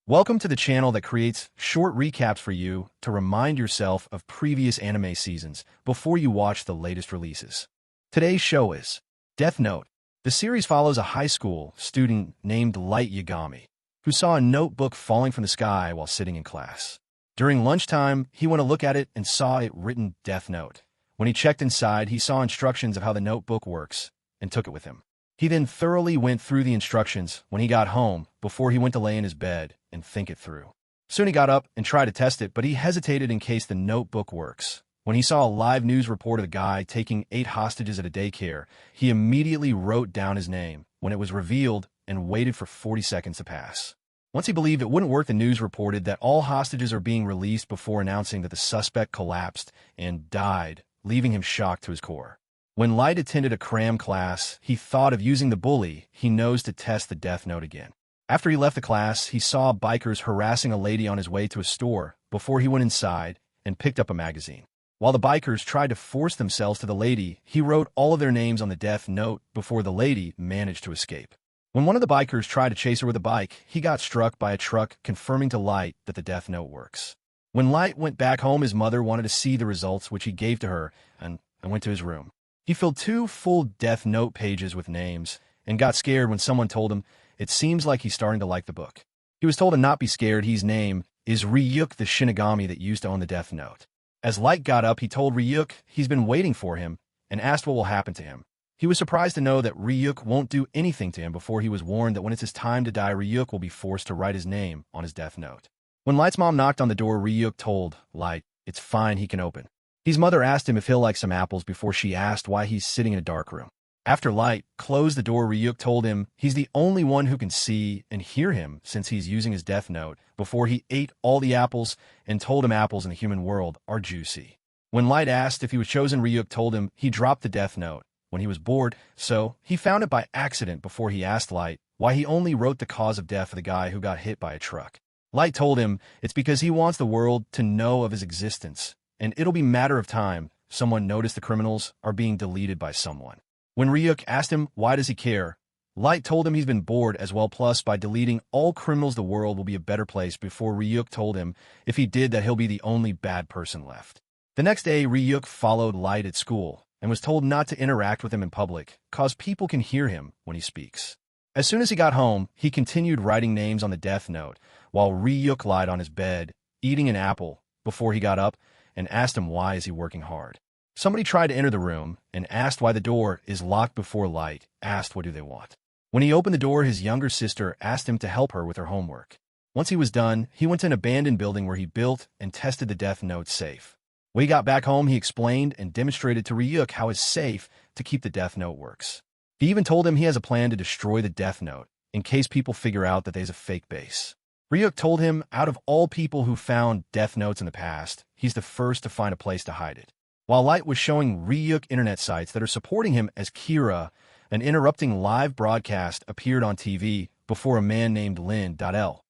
Welcome to the channel that creates short recaps for you to remind yourself of previous anime seasons before you watch the latest releases. Today's show is Death Note. The series follows a high school student named Light Yagami, who saw a notebook falling from the sky while sitting in class. During lunchtime, he went to look at it and saw it written Death Note. When he checked inside, he saw instructions of how the notebook works and took it with him. He then thoroughly went through the instructions when he got home before he went to lay in his bed and think it through. Soon he got up and tried to test it, but he hesitated in case the notebook works. When he saw a live news report of a guy taking 8 hostages at a daycare, he immediately wrote down his name when it was revealed and waited for 40 seconds to pass. Once he believed it wouldn't work, the news reported that all hostages are being released before announcing that the suspect collapsed and died, leaving him shocked to his core. When Light attended a cram class, he thought of using the bully he knows to test the Death Note again. After he left the class, he saw bikers harassing a lady on his way to a store before he went inside and picked up a magazine. While the bikers tried to force themselves to the lady, he wrote all of their names on the Death Note before the lady managed to escape. When one of the bikers tried to chase her with a bike, he got struck by a truck, confirming to Light that the Death Note works. When Light went back home, his mother wanted to see the results, which he gave to her, and went to his room. He filled 2 full Death Note pages with names and got scared when someone told him it seems like he's starting to like the book. He was told to not be scared. His name is Ryuk, the Shinigami that used to own the Death Note. As Light got up, he told Ryuk he's been waiting for him and asked what will happen to him. He was surprised to know that Ryuk won't do anything to him before he was warned that when it's his time to die, Ryuk will be forced to write his name on his Death Note. When Light's mom knocked on the door, Ryuk told Light it's fine, he can open. His mother asked him if he'll like some apples before she asked why he's sitting in a dark room. After Light closed the door, Ryuk told him he's the only one who can see and hear him since he's using his Death Note before he ate all the apples and told him apples in the human world are juicy. When Light asked if he was chosen, Ryuk told him he dropped the Death Note when he was bored, so he found it by accident before he asked Light why he only wrote the cause of death of the guy who got hit by a truck. Light told him it's because he wants the world to know of his existence, and it'll be a matter of time someone noticed the criminals are being deleted by someone. When Ryuk asked him why does he care, Light told him he's been bored as well, plus by deleting all criminals the world will be a better place before Ryuk told him if he did that he'll be the only bad person left. The next day, Ryuk followed Light at school and was told not to interact with him in public cause people can hear him when he speaks. As soon as he got home, he continued writing names on the Death Note while Ryuk lied on his bed, eating an apple before he got up and asked him why is he working hard. Somebody tried to enter the room and asked why the door is locked before Light asked what do they want. When he opened the door, his younger sister asked him to help her with her homework. Once he was done, he went to an abandoned building where he built and tested the Death Note safe. When he got back home, he explained and demonstrated to Ryuk how his safe to keep the Death Note works. He even told him he has a plan to destroy the Death Note in case people figure out that there's a fake base. Ryuk told him out of all people who found Death Notes in the past, he's the first to find a place to hide it. While Light was showing Ryuk internet sites that are supporting him as Kira, an interrupting live broadcast appeared on TV before a man named Lin.L.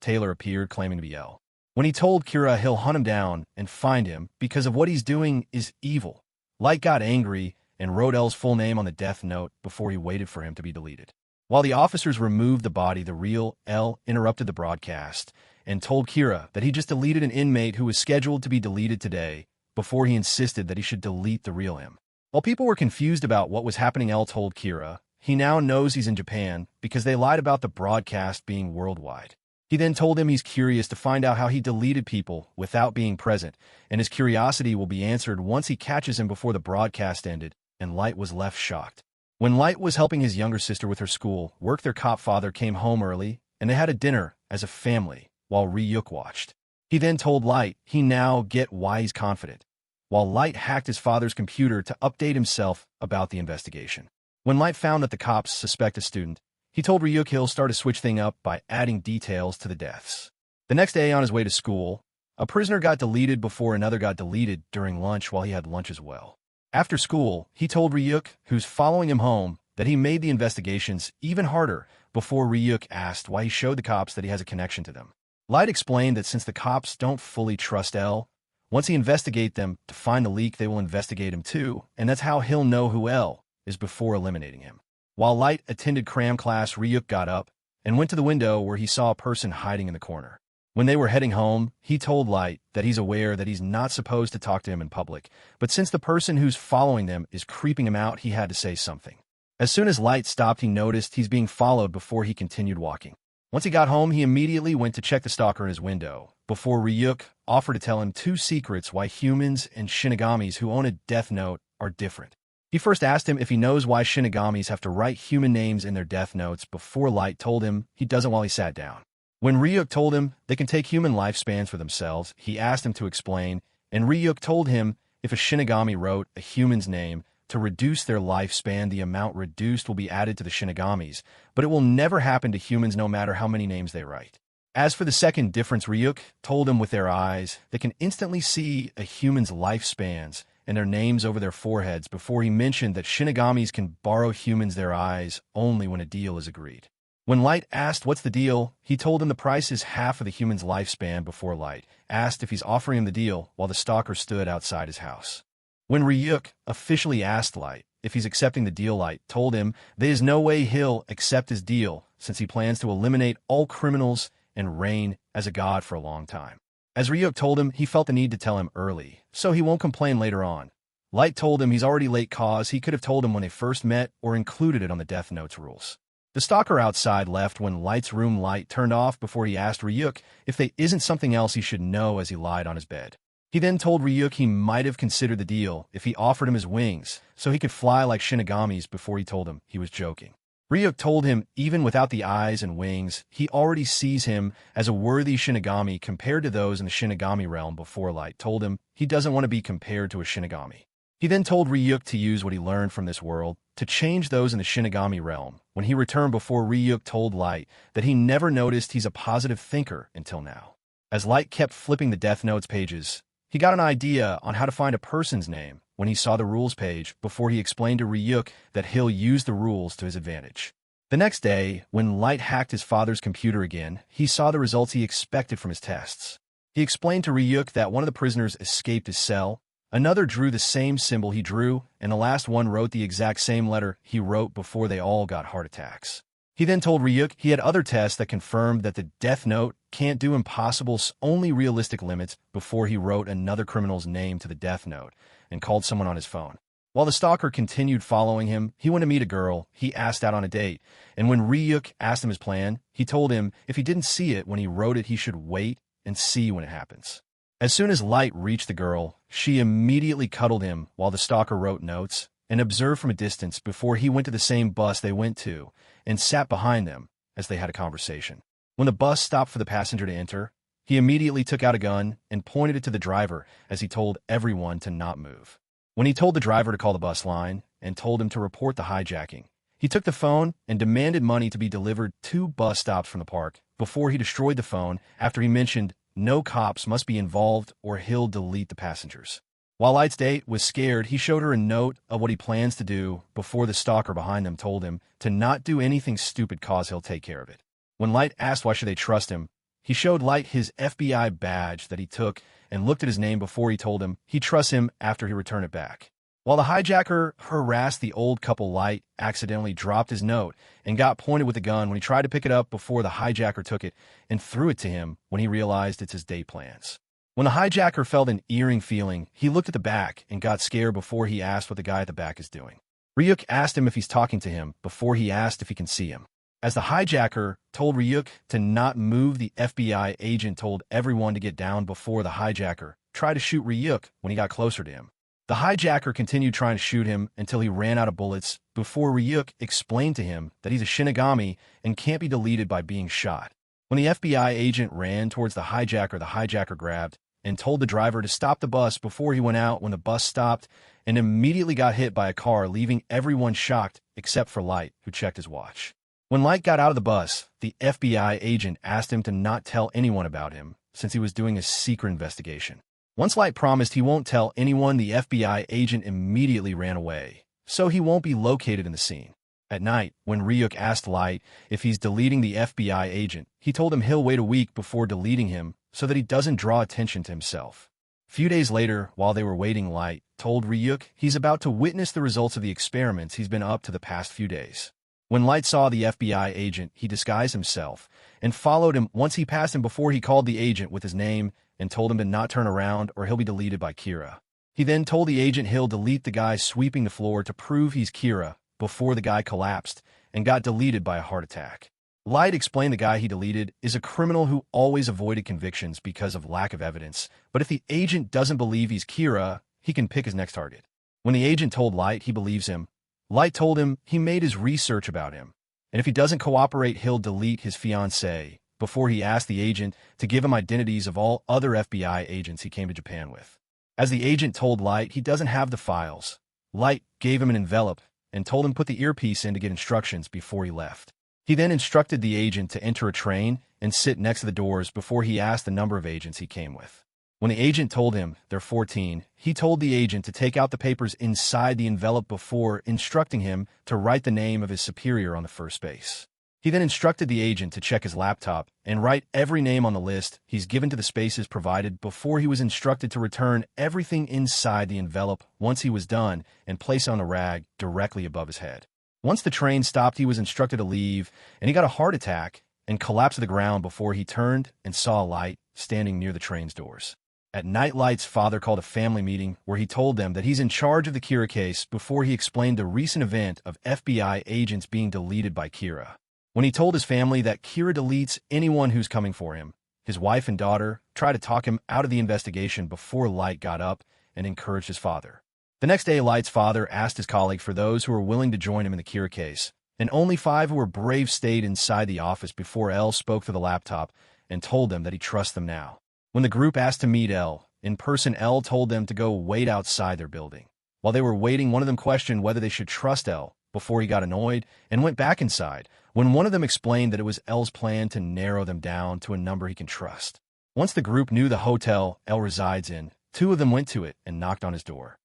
Taylor appeared claiming to be L. When he told Kira he'll hunt him down and find him because of what he's doing is evil, Light got angry and wrote L's full name on the Death Note before he waited for him to be deleted. While the officers removed the body, the real L interrupted the broadcast and told Kira that he just deleted an inmate who was scheduled to be deleted today before he insisted that he should delete the real him. While people were confused about what was happening, L told Kira he now knows he's in Japan because they lied about the broadcast being worldwide. He then told him he's curious to find out how he deleted people without being present, and his curiosity will be answered once he catches him before the broadcast ended, and Light was left shocked. When Light was helping his younger sister with her school work, their cop father came home early, and they had a dinner as a family while Ryuk watched. He then told Light he now get why he's confident, while Light hacked his father's computer to update himself about the investigation. When Light found that the cops suspect a student, he told Ryuk he'll start to switch things up by adding details to the deaths. The next day on his way to school, a prisoner got deleted before another got deleted during lunch while he had lunch as well. After school, he told Ryuk, who's following him home, that he made the investigations even harder before Ryuk asked why he showed the cops that he has a connection to them. Light explained that since the cops don't fully trust L, once he investigates them to find the leak, they will investigate him too, and that's how he'll know who L is before eliminating him. While Light attended cram class, Ryuk got up and went to the window where he saw a person hiding in the corner. When they were heading home, he told Light that he's aware that he's not supposed to talk to him in public, but since the person who's following them is creeping him out, he had to say something. As soon as Light stopped, he noticed he's being followed before he continued walking. Once he got home, he immediately went to check the stalker in his window, before Ryuk offered to tell him 2 secrets why humans and Shinigamis who own a death note are different. He first asked him if he knows why Shinigamis have to write human names in their death notes before Light told him he doesn't while he sat down. When Ryuk told him they can take human lifespans for themselves, he asked him to explain, and Ryuk told him if a Shinigami wrote a human's name to reduce their lifespan, the amount reduced will be added to the Shinigamis, but it will never happen to humans no matter how many names they write. As for the second difference, Ryuk told him with their eyes, they can instantly see a human's lifespans and their names over their foreheads before he mentioned that Shinigamis can borrow humans their eyes only when a deal is agreed. When Light asked what's the deal, he told him the price is half of the human's lifespan before Light asked if he's offering him the deal while the stalker stood outside his house. When Ryuk officially asked Light if he's accepting the deal, Light told him there's no way he'll accept his deal since he plans to eliminate all criminals and reign as a god for a long time. As Ryuk told him, he felt the need to tell him early, so he won't complain later on. Light told him he's already late cause he could have told him when they first met or included it on the Death Note's rules. The stalker outside left when Light's room light turned off before he asked Ryuk if there isn't something else he should know as he lied on his bed. He then told Ryuk he might have considered the deal if he offered him his wings so he could fly like Shinigamis before he told him he was joking. Ryuk told him even without the eyes and wings, he already sees him as a worthy Shinigami compared to those in the Shinigami realm before Light told him he doesn't want to be compared to a Shinigami. He then told Ryuk to use what he learned from this world to change those in the Shinigami realm when he returned before Ryuk told Light that he never noticed he's a positive thinker until now. As Light kept flipping the Death Notes pages, he got an idea on how to find a person's name when he saw the rules page before he explained to Ryuk that he'll use the rules to his advantage. The next day, when Light hacked his father's computer again, he saw the results he expected from his tests. He explained to Ryuk that one of the prisoners escaped his cell, another drew the same symbol he drew, and the last one wrote the exact same letter he wrote before they all got heart attacks. He then told Ryuk he had other tests that confirmed that the Death Note can't do impossible's only realistic limits before he wrote another criminal's name to the Death Note and called someone on his phone. While the stalker continued following him, he went to meet a girl he asked out on a date, and when Ryuk asked him his plan, he told him if he didn't see it when he wrote it, he should wait and see when it happens. As soon as Light reached the girl, she immediately cuddled him while the stalker wrote notes and observed from a distance before he went to the same bus they went to and sat behind them as they had a conversation. When the bus stopped for the passenger to enter, he immediately took out a gun and pointed it to the driver as he told everyone to not move. When he told the driver to call the bus line and told him to report the hijacking, he took the phone and demanded money to be delivered 2 bus stops from the park before he destroyed the phone after he mentioned no cops must be involved or he'll delete the passengers. While Light's date was scared, he showed her a note of what he plans to do before the stalker behind them told him to not do anything stupid cause he'll take care of it. When Light asked why should they trust him, he showed Light his FBI badge that he took and looked at his name before he told him he trusts him after he returned it back. While the hijacker harassed the old couple, Light accidentally dropped his note and got pointed with a gun when he tried to pick it up before the hijacker took it and threw it to him when he realized it's his date plans. When the hijacker felt an eerie feeling, he looked at the back and got scared before he asked what the guy at the back is doing. Ryuk asked him if he's talking to him before he asked if he can see him. As the hijacker told Ryuk to not move, the FBI agent told everyone to get down before the hijacker tried to shoot Ryuk when he got closer to him. The hijacker continued trying to shoot him until he ran out of bullets before Ryuk explained to him that he's a Shinigami and can't be deleted by being shot. When the FBI agent ran towards the hijacker grabbed and told the driver to stop the bus before he went out when the bus stopped and immediately got hit by a car, leaving everyone shocked except for Light, who checked his watch. When Light got out of the bus, the FBI agent asked him to not tell anyone about him since he was doing a secret investigation. Once Light promised he won't tell anyone, the FBI agent immediately ran away, so he won't be located in the scene. At night, when Ryuk asked Light if he's deleting the FBI agent, he told him he'll wait a week before deleting him so that he doesn't draw attention to himself. A few days later, while they were waiting, Light told Ryuk he's about to witness the results of the experiments he's been up to the past few days. When Light saw the FBI agent, he disguised himself and followed him. Once he passed him before, he called the agent with his name and told him to not turn around or he'll be deleted by Kira. He then told the agent he'll delete the guy sweeping the floor to prove he's Kira before the guy collapsed and got deleted by a heart attack. Light explained the guy he deleted is a criminal who always avoided convictions because of lack of evidence, but if the agent doesn't believe he's Kira, he can pick his next target. When the agent told Light he believes him, Light told him he made his research about him, and if he doesn't cooperate, he'll delete his fiancée before he asked the agent to give him identities of all other FBI agents he came to Japan with. As the agent told Light he doesn't have the files, Light gave him an envelope and told him put the earpiece in to get instructions before he left. He then instructed the agent to enter a train and sit next to the doors before he asked the number of agents he came with. When the agent told him they're 14, he told the agent to take out the papers inside the envelope before instructing him to write the name of his superior on the first space. He then instructed the agent to check his laptop and write every name on the list he's given to the spaces provided before he was instructed to return everything inside the envelope once he was done and place on a rag directly above his head. Once the train stopped, he was instructed to leave, and he got a heart attack and collapsed to the ground before he turned and saw Light standing near the train's doors. At night, Light's father called a family meeting where he told them that he's in charge of the Kira case before he explained the recent event of FBI agents being deleted by Kira. When he told his family that Kira deletes anyone who's coming for him, his wife and daughter tried to talk him out of the investigation before Light got up and encouraged his father. The next day, Light's father asked his colleague for those who were willing to join him in the Kira case, and only 5 who were brave stayed inside the office before L spoke through the laptop and told them that he trusts them now. When the group asked to meet L in person, L told them to go wait outside their building. While they were waiting, one of them questioned whether they should trust L before he got annoyed and went back inside, when one of them explained that it was L's plan to narrow them down to a number he can trust. Once the group knew the hotel L resides in, 2 of them went to it and knocked on his door.